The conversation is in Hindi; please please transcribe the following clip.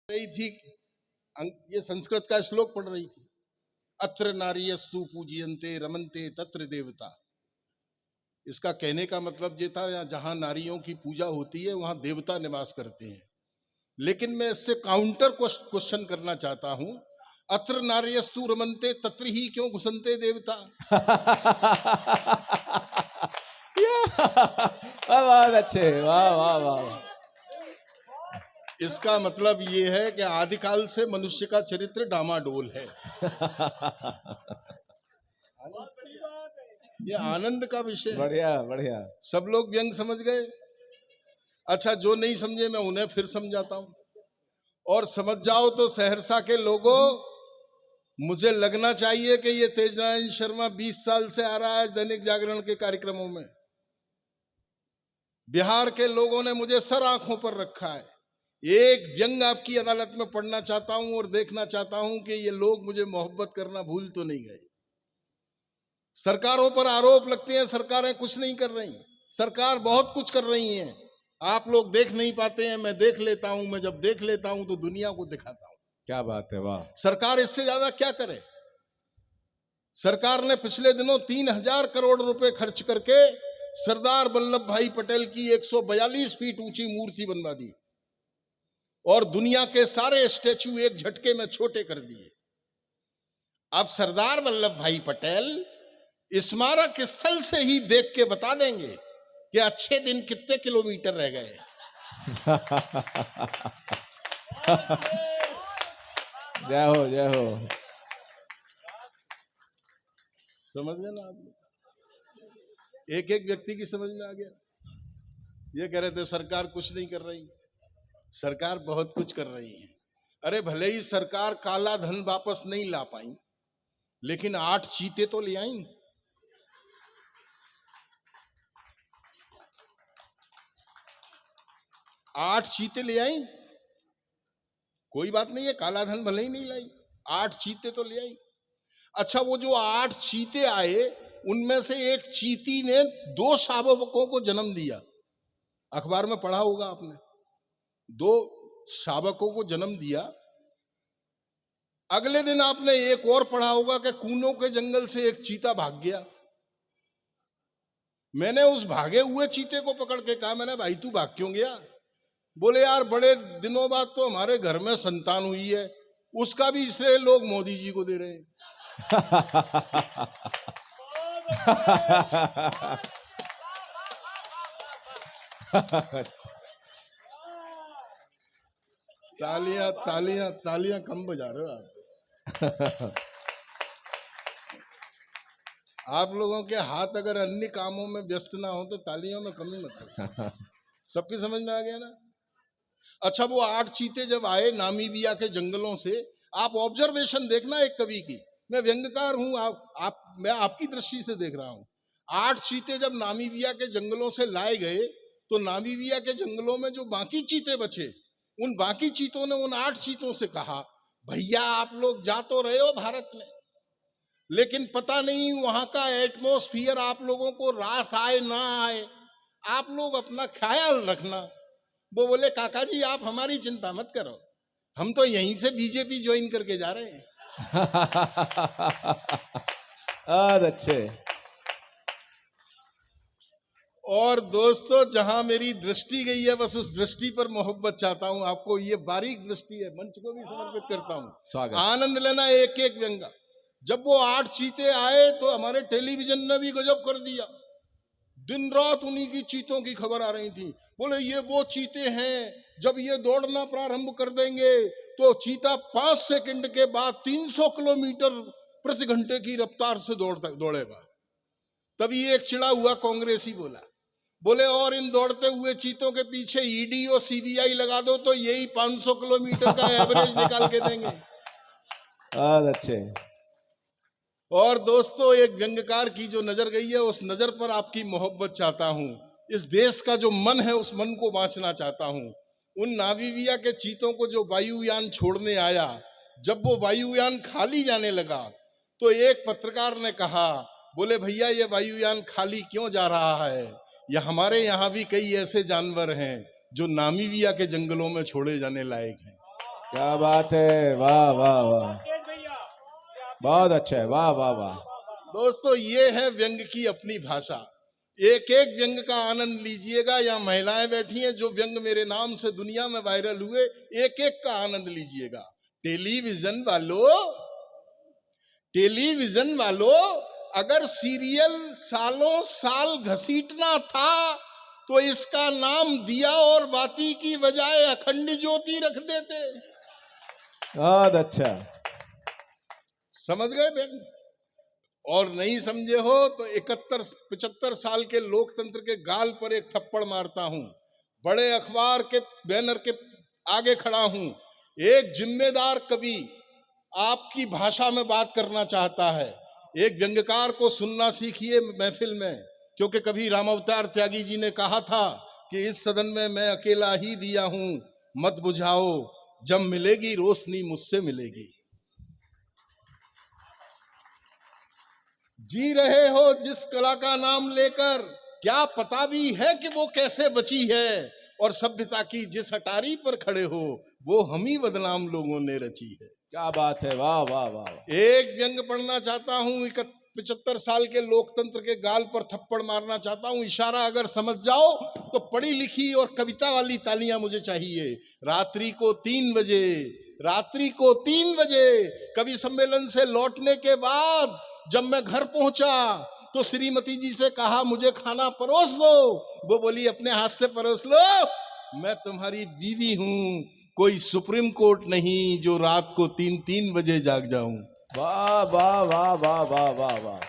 रही थी, ये संस्कृत का श्लोक पढ़ रही थी। अत्र नार्यस्तु पूज्यन्ते रमन्ते तत्र देवता। इसका कहने का मतलब ये था, जहां नारियों की पूजा होती है वहां देवता निवास करते हैं। लेकिन मैं इससे काउंटर क्वेश्चन करना चाहता हूं, अत्र नार्यस्तु रमन्ते तत्र ही क्यों घुसन्ते देवता? बहुत अच्छे, वाह वाह वाह। इसका मतलब ये है कि आदिकाल से मनुष्य का चरित्र डामाडोल है। ये आनंद का विषय है। बढ़िया बढ़िया। सब लोग व्यंग समझ गए। अच्छा, जो नहीं समझे मैं उन्हें फिर समझाता हूं, और समझ जाओ तो सहरसा के लोगों, मुझे लगना चाहिए कि ये तेजनारायण शर्मा 20 साल से आ रहा है दैनिक जागरण के कार्यक्रमों में। बिहार के लोगों ने मुझे सर आंखों पर रखा है। एक व्यंग आपकी अदालत में पढ़ना चाहता हूं और देखना चाहता हूं कि ये लोग मुझे मोहब्बत करना भूल तो नहीं गए। सरकारों पर आरोप लगते हैं सरकारें कुछ नहीं कर रही। सरकार बहुत कुछ कर रही है, आप लोग देख नहीं पाते हैं, मैं देख लेता हूं। मैं जब देख लेता हूं तो दुनिया को दिखाता हूं। क्या बात है, वाह। सरकार इससे ज्यादा क्या करे? सरकार ने पिछले दिनों 3000 करोड़ रुपए खर्च करके सरदार वल्लभ भाई पटेल की 142 फीट ऊंची मूर्ति बनवा दी और दुनिया के सारे स्टैचू एक झटके में छोटे कर दिए। अब सरदार वल्लभ भाई पटेल स्मारक स्थल से ही देख के बता देंगे कि अच्छे दिन कितने किलोमीटर रह गए। जय हो जय हो। समझ गए ना आप? एक एक व्यक्ति की समझ में आ गया। ये कह रहे थे सरकार कुछ नहीं कर रही, सरकार बहुत कुछ कर रही है। अरे भले ही सरकार काला धन वापस नहीं ला पाई, लेकिन 8 चीते तो ले आई। आठ चीते ले आई। कोई बात नहीं है, काला धन भले ही नहीं लाई, 8 चीते तो ले आई। अच्छा, वो जो 8 चीते आए उनमें से एक चीती ने 2 शावकों को जन्म दिया। अखबार में पढ़ा होगा आपने, 2 शावकों को जन्म दिया। अगले दिन आपने एक और पढ़ा होगा कि कूनों के जंगल से एक चीता भाग गया। मैंने उस भागे हुए चीते को पकड़ के कहा, मैंने भाई तू भाग क्यों गया? बोले यार बड़े दिनों बाद तो हमारे घर में संतान हुई है, उसका भी श्रेय लोग मोदी जी को दे रहे हैं। तालियां तालियां तालियां कम बजा रहे हो आप। आप लोगों के हाथ अगर अन्य कामों में व्यस्त ना हो तो तालियों में कमी मत करो। सबकी समझ में आ गया ना? अच्छा, वो 8 चीते जब आए नामीबिया के जंगलों से, आप ऑब्जर्वेशन देखना एक कवि की, मैं व्यंग्यकार हूं, मैं आपकी दृष्टि से देख रहा हूं। 8 चीते जब नामीबिया के जंगलों से लाए गए तो नामीबिया के जंगलों में जो बाकी चीते बचे, उन बाकी चीतों ने उन 8 चीतों से कहा, भैया आप लोग जा तो रहे हो भारत में, लेकिन पता नहीं वहां का एटमॉस्फियर आप लोगों को रास आए ना आए, आप लोग अपना ख्याल रखना। वो बोले काका जी आप हमारी चिंता मत करो, हम तो यहीं से बीजेपी ज्वाइन करके जा रहे हैं। बहुत अच्छे। और दोस्तों, जहां मेरी दृष्टि गई है बस उस दृष्टि पर मोहब्बत चाहता हूं। आपको ये बारीक दृष्टि है, मंच को भी समर्पित करता हूं। आनंद लेना एक एक व्यंग। जब वो 8 चीते आए तो हमारे टेलीविजन ने भी गजब कर दिया। दिन रात उन्हीं की चीतों की खबर आ रही थी। बोले ये वो चीते हैं, जब ये दौड़ना प्रारंभ कर देंगे तो चीता 5 सेकंड के बाद 300 किलोमीटर प्रति घंटे की रफ्तार से दौड़ेगा। तभी एक चिड़ा हुआ कांग्रेसी बोले और इन दौड़ते हुए चीतों के पीछे ईडी और सीबीआई लगा दो तो यही 500 किलोमीटर का एवरेज निकाल के देंगे। बहुत अच्छे। और दोस्तों, एक व्यंग्यकार की जो नजर गई है उस नजर पर आपकी मोहब्बत चाहता हूं। इस देश का जो मन है उस मन को बांचना चाहता हूं। उन नामीबिया के चीतों को जो वायुयान छोड़ने आया, जब वो वायुयान खाली जाने लगा तो एक पत्रकार ने कहा, बोले भैया ये वायुयान खाली क्यों जा रहा है? ये हमारे यहाँ भी कई ऐसे जानवर हैं जो नामीबिया के जंगलों में छोड़े जाने लायक हैं। क्या बात है, वाह वाह वाह, बहुत अच्छा है, वाह वाह वाह। दोस्तों ये है व्यंग की अपनी भाषा। एक एक व्यंग का आनंद लीजिएगा। यहाँ महिलाएं बैठी हैं जो व्यंग मेरे नाम से दुनिया में वायरल हुए, एक एक का आनंद लीजिएगा। टेलीविजन वालों, अगर सीरियल सालों साल घसीटना था तो इसका नाम दिया और बाती की बजाय अखंड ज्योति रख देते। बहुत अच्छा। समझ गए व्यंग? और नहीं समझे हो तो 75 साल के लोकतंत्र के गाल पर एक थप्पड़ मारता हूं। बड़े अखबार के बैनर के आगे खड़ा हूं। एक जिम्मेदार कवि आपकी भाषा में बात करना चाहता है। एक व्यंग्यकार को सुनना सीखिए महफिल में, क्योंकि कभी रामावतार त्यागी जी ने कहा था कि इस सदन में मैं अकेला ही दिया हूं, मत बुझाओ, जब मिलेगी रोशनी मुझसे मिलेगी। जी रहे हो जिस कला का नाम लेकर, क्या पता भी है कि वो कैसे बची है, और सभ्यता की जिस अटारी पर खड़े हो वो हम ही बदनाम लोगों ने रची है। क्या बात है, वाह वाह वाह। एक व्यंग पढ़ना चाहता हूं, 75 साल के लोकतंत्र के गाल पर थप्पड़ मारना चाहता हूं। इशारा अगर समझ जाओ तो पढ़ी लिखी और कविता वाली तालियां मुझे चाहिए। रात्रि को 3 बजे कवि सम्मेलन से लौटने के बाद जब मैं घर पहुंचा तो श्रीमती जी से कहा मुझे खाना परोस दो। वो बोली अपने हाथ से परोस लो, मैं तुम्हारी बीवी हूं, कोई सुप्रीम कोर्ट नहीं जो रात को 3 बजे जाग जाऊं। वाह वाह वाह वाह वाह वाह वाह।